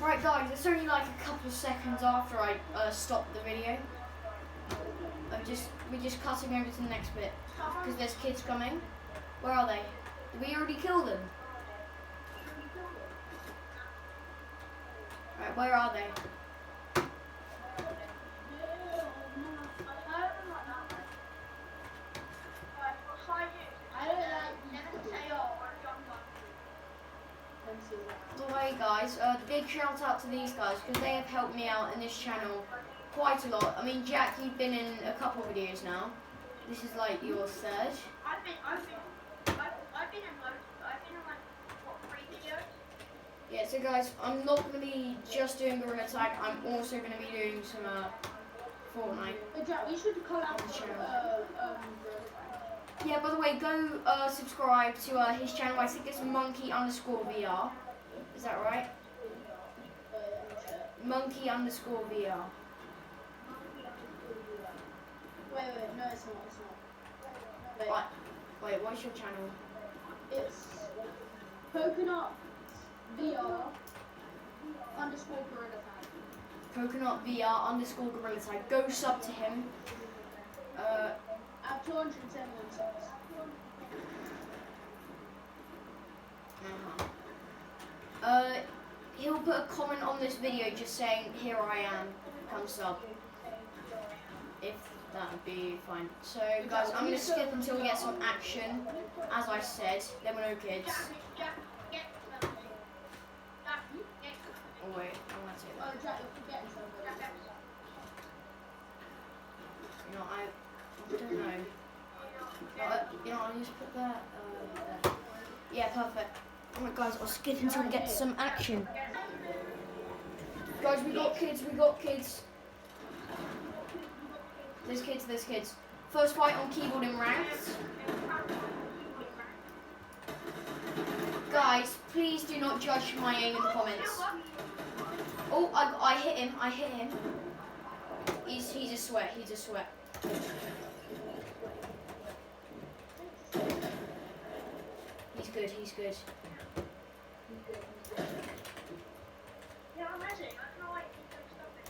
Right guys, it's only like a couple of seconds after I stopped the video. We're just cutting over to the next bit because there's kids coming. Where are they? Did we already kill them? Right, where are they? By the way guys, big shout out to these guys because they have helped me out in this channel quite a lot. I mean, Jack, you've been in a couple of videos now. This is like your third. I've been in like what, 3 videos? Yeah, so guys, I'm not going to be just doing Gorilla Tag. I'm also going to be doing some Fortnite. Hey Jack, we should call out Yeah, by the way, go subscribe to his channel. I think it's monkey_VR. Is that right? Monkey_VR. Wait, no, it's not. What? Wait, what's your channel? It's Coconut VR _ Gorilla Tag. Coconut VR _ Gorilla Tag. Go sub to him. I have 271 subs. He'll put a comment on this video just saying, "Here I am, come sub." If that would be fine. So guys, I'm going to skip until we get some action. As I said, there were no kids. Oh wait, I want to say that. Oh Jack, you're forgetting something. You know, I don't know. You know, I'll just put that there. Yeah, perfect. Alright guys, I'll skip until we get to some action. Guys, we got kids. There's kids. First fight on keyboard in ranked. Guys, please do not judge my aim in the comments. Oh, I hit him. He's a sweat. He's good. Yeah, I'm ready. I don't know why you keep stopping.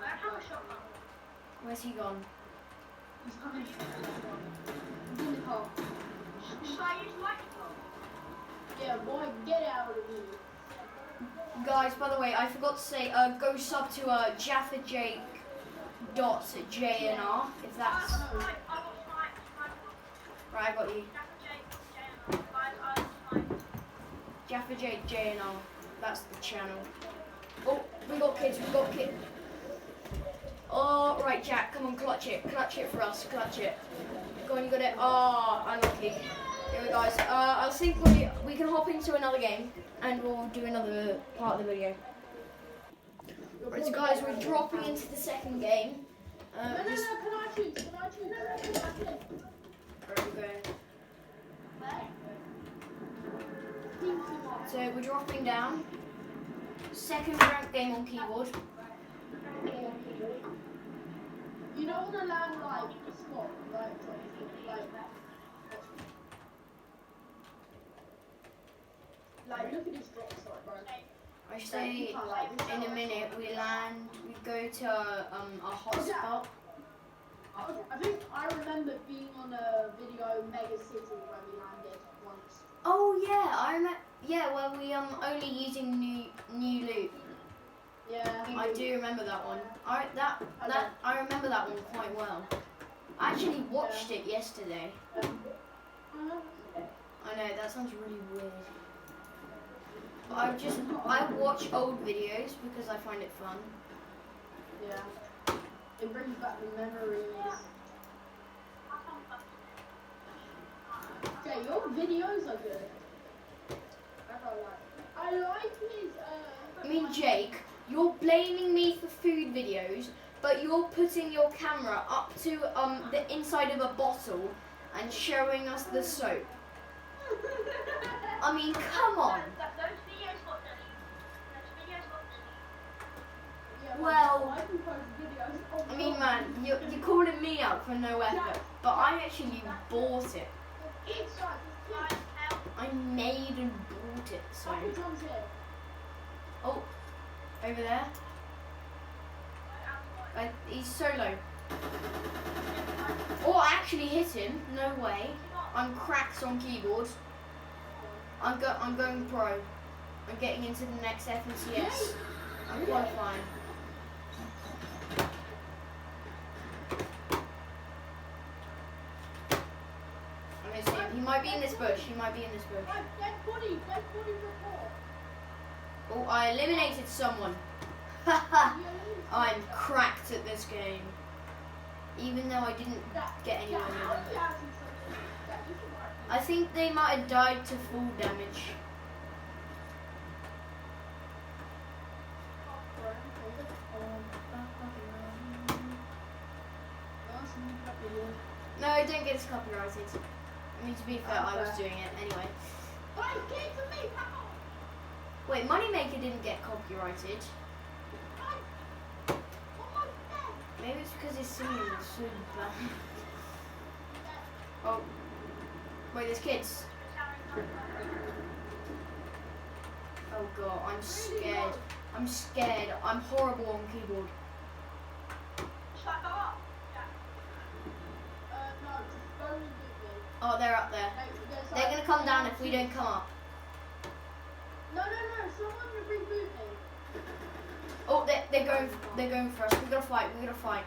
I have a shotgun. Where's he gone? He's coming. He's in the car. Should I use microphone? Yeah, boy, get out of here. Guys, by the way, I forgot to say, go sub to JaffaJake.jnr if that's right. I got you. JaffaJake.jnr. That's the channel. Oh, we got kids. Oh, right, Jack, come on, clutch it for us, clutch it. Go on, you got it. Oh, unlucky. Here we go, guys. I think we can hop into another game and we'll do another part of the video. Right, so guys, we're dropping into the second game. No, can I choose? Where are we going? So we're dropping down. Second ranked game on keyboard. You don't want to land like a spot, like look at this drop spot, bro. I say in a minute we go to a hot spot. I think I remember being on a video Mega City where we landed once. Oh yeah, I remember. Yeah, well we only using new loot. Yeah. I do remember that one. I remember that one quite well. I actually watched it yesterday. I know that sounds really weird. But I watch old videos because I find it fun. Yeah. It brings back the memories. Okay, your videos are good. I like his I mean, Jake, you're blaming me for food videos, but you're putting your camera up to the inside of a bottle and showing us the soap. I mean, come on. Those videos got deleted. Yeah, Well, I can post videos. I mean, man, you're calling me out for no effort, but I actually bought it. It's made and bought it. So, Appleton's here. oh, over there. He's solo. Oh, I actually hit him. No way. I'm cracked on keyboard. I'm going pro. I'm getting into the next FNCS. I'm qualifying. I'm gonna see him. He might be in this bush. He might be in this bush. Dead body report. Oh, I eliminated someone. Haha. I'm cracked at this game. Even though I didn't get anyone with them. I think they might have died to full damage. No, I don't get copyrighted. I mean, to be fair, I was doing it anyway. Wait, Moneymaker didn't get copyrighted. Maybe it's because his singing was so bad. Oh. Wait, there's kids. Oh god, I'm scared. I'm scared. I'm horrible on keyboard. Oh, they're up there. They're gonna come down if we don't come up. No, someone reboot me. Oh, they're going for us. We gotta fight. We gotta fight.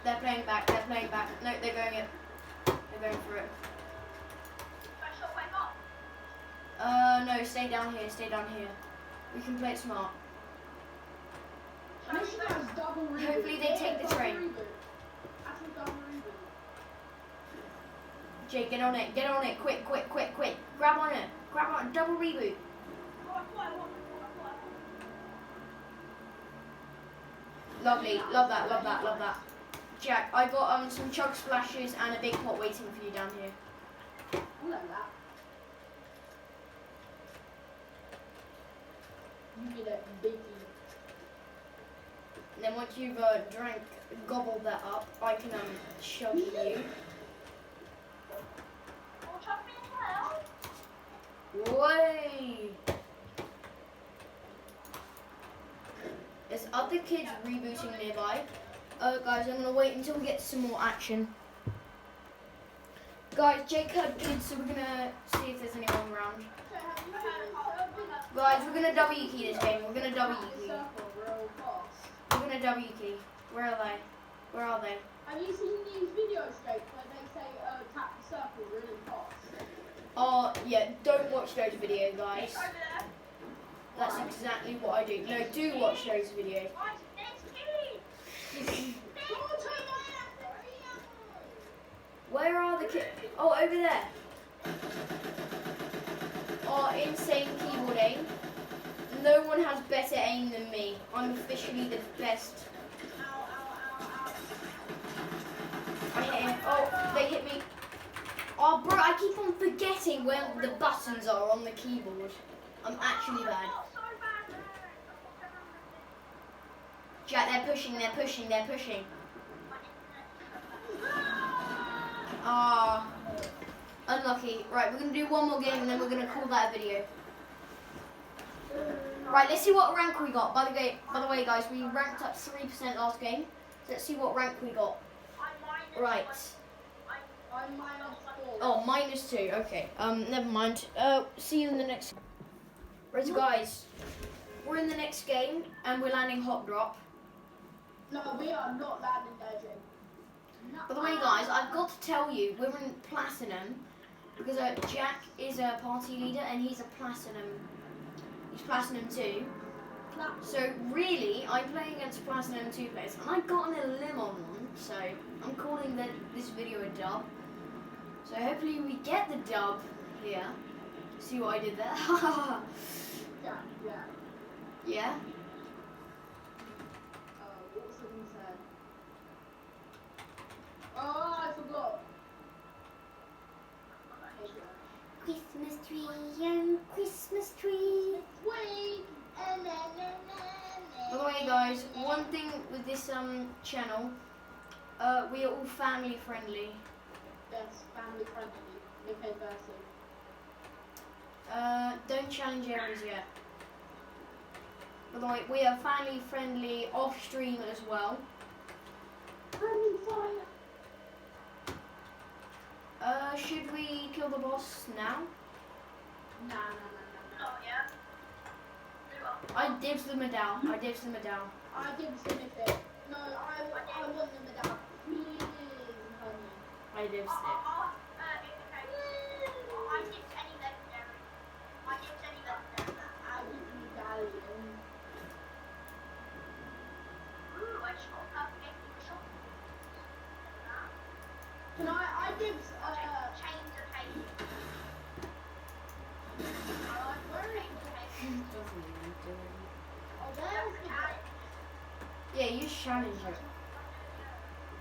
They're playing back. They're playing back. No, they're going it. They're going for it. No, stay down here. Stay down here. We can play it smart. Hopefully they take the train. Jake, get on it. Get on it. Quick. Grab on it. Grab on it. Double reboot. Lovely. Love that. Jack, I got some chug splashes and a big pot waiting for you down here. I like that. You get a biggie. And then once you've gobbled that up, I can shove you. Way. There's other kids rebooting nearby. Guys, I'm gonna wait until we get some more action. Guys, Jake heard kids, so we're gonna see if there's anyone around. Guys, we're gonna W key this game. We're gonna W key. We're gonna W key. Where are they? Where are they? Have you seen these videos, Jake, where they say tap the circle really fast? Oh, yeah, don't watch those videos, guys. That's exactly what I do. No, do watch those videos. Where are the kids? Oh, over there. Oh, insane keyboard aim. No one has better aim than me. I'm officially the best. I hit him. Oh, they hit me. Oh, bro, I keep on forgetting where the buttons are on the keyboard. I'm actually bad. Jack, they're pushing. Ah, unlucky. Right, we're going to do one more game and then we're going to call that a video. Right, let's see what rank we got. By the way, guys, we ranked up 3% last game. So let's see what rank we got. Right. I'm -4. Oh, -2. Okay. Never mind. See you in the next. Right, guys. We're in the next game and we're landing hot drop. No, we are not landing there, Jake. By the way, guys, I've got to tell you, we're in platinum because Jack is a party leader and he's a platinum. He's platinum 2. So really, I'm playing against platinum 2 players, and I got an elim on one. So I'm calling this video a dub. So hopefully we get the dub here. See what I did there? Yeah. Yeah. What was it he said? Oh, I forgot. Christmas tree and Christmas tree. Wait. By the way, say, guys, one thing with this channel, we are all family friendly. Yes, family friendly. Okay, versus. Don't challenge errors yet. By the way, we are family friendly off stream as well. Friendly fire. Should we kill the boss now? Nah. Oh, yeah. Do it. I dibs the medal. I dibs the medal. I didn't finish it. No, I want them without. Please, honey. I dibs it. I didn't any legendary. I didn't any legendary. I give you galleon. Ooh, I shot up getting shot. Can I give Change the pace. where is Change the pace. oh there's the Yeah, you challenge it.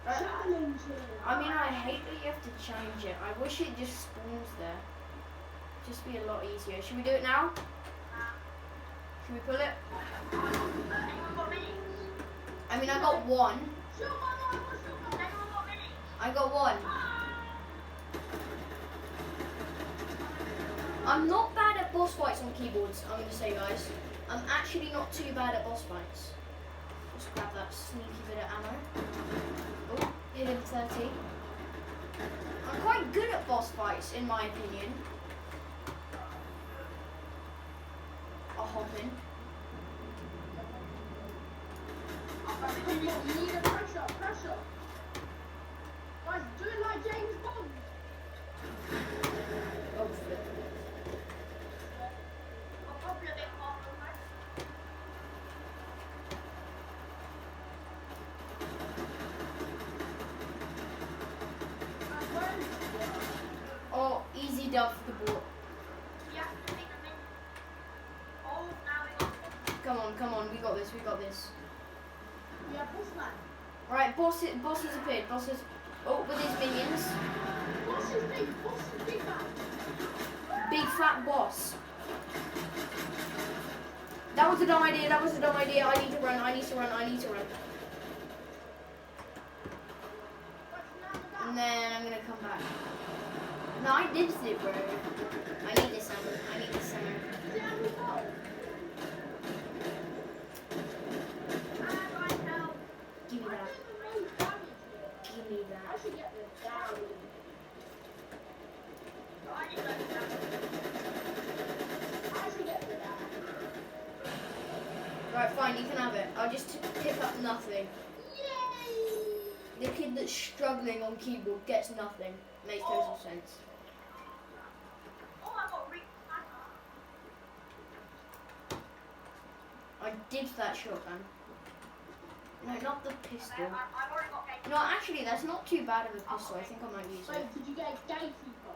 challenge here. I mean, I hate that you have to change it. I wish it just spawns there. Just be a lot easier. Should we do it now? Should we pull it? Anyone got minis? I mean, I got one. Shoot my mom, shoot my mom. Anyone got minis? I got one. I'm not bad at boss fights on keyboards, I'm going to say, guys. I'm actually not too bad at boss fights. Just grab that sneaky bit of ammo. Oh, hit him 30. I'm quite good at boss fights, in my opinion. I'll hop in. You need a pressure. Guys, do it like James Bond. Oh, flip. I'll probably a bit more than that. Oh, easy dub for the ball. You have to take them in. Oh, now we got Come on, we got this. We have Bossman. Right, boss has appeared. Oh, with his minions. Boss is big man. Big fat boss. That was a dumb idea. I need to run. And then I'm gonna come back. No, I did it, bro. I need this ammo. Give me that. I should get the down. Right, fine, you can have it. I'll just pick up nothing. Yay! The kid that's struggling on keyboard gets nothing. Makes total sense. Oh, I got Rick I did that shotgun. No, not the pistol. I've already got Gatekeeper. No, actually, that's not too bad of a pistol. I think I might use it. Wait, did you get Gatekeeper?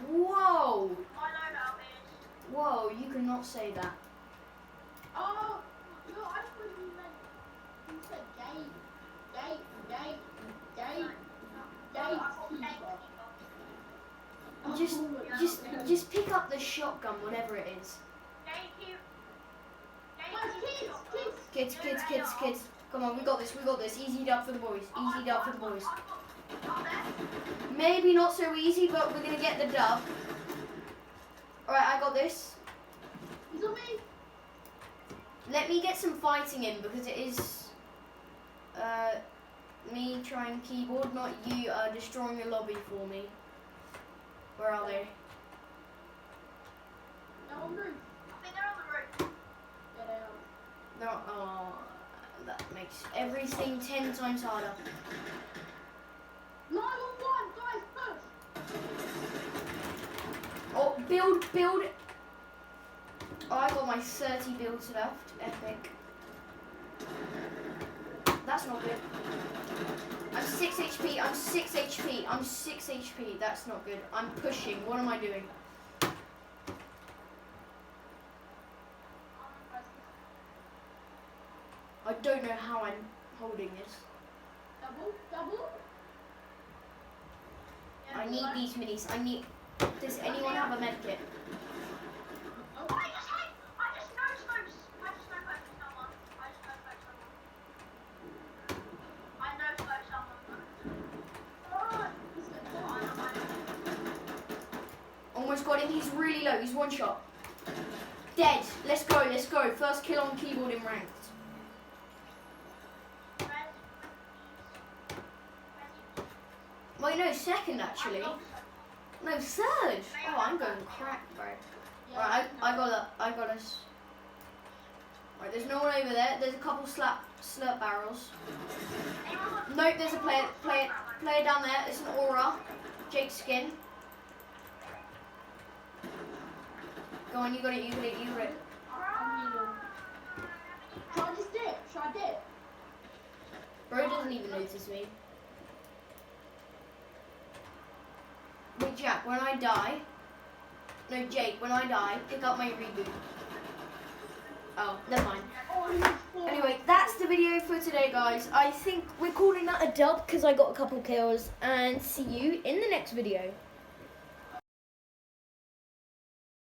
Whoa! My loadout is... Whoa, you cannot say that. Oh, no, I thought you meant, you said Gatekeeper. Just pick up the shotgun, whatever it is. Kids. Come on, we got this. Easy dub for the boys. Maybe not so easy, but we're gonna get the dub. Alright, I got this. He's on me. Let me get some fighting in because it is me trying keyboard, not you destroying the lobby for me. Where are they? They're on the roof. I think they're on the roof. Yeah, they are. No, oh, that makes everything 10 times harder. 9 on 1, guys, push. Oh, build. Oh, I got my 30 builds left. Epic. That's not good. I'm 6 HP. That's not good. I'm pushing. What am I doing? I don't know how I'm holding this. Double. I need these minis. Does anyone have a med kit? I just know someone. Wait, he's really low. He's one shot. Dead. Let's go. Let's go. First kill on keyboard in ranked. Wait, no, second actually. No, third. Oh, I'm going cracked, bro. Yeah, Right, I got us. Right, there's no one over there. There's a couple slurp barrels. Nope, there's a player down there. It's an aura. Jake's skin. Go on, you got it. I need him. Should I just dip? Should I dip? Bro doesn't even notice me. Wait, Jack, when I die... No, Jake, when I die, pick up my reboot. Oh, never mind. Anyway, that's the video for today, guys. I think we're calling that a dub because I got a couple kills. And see you in the next video.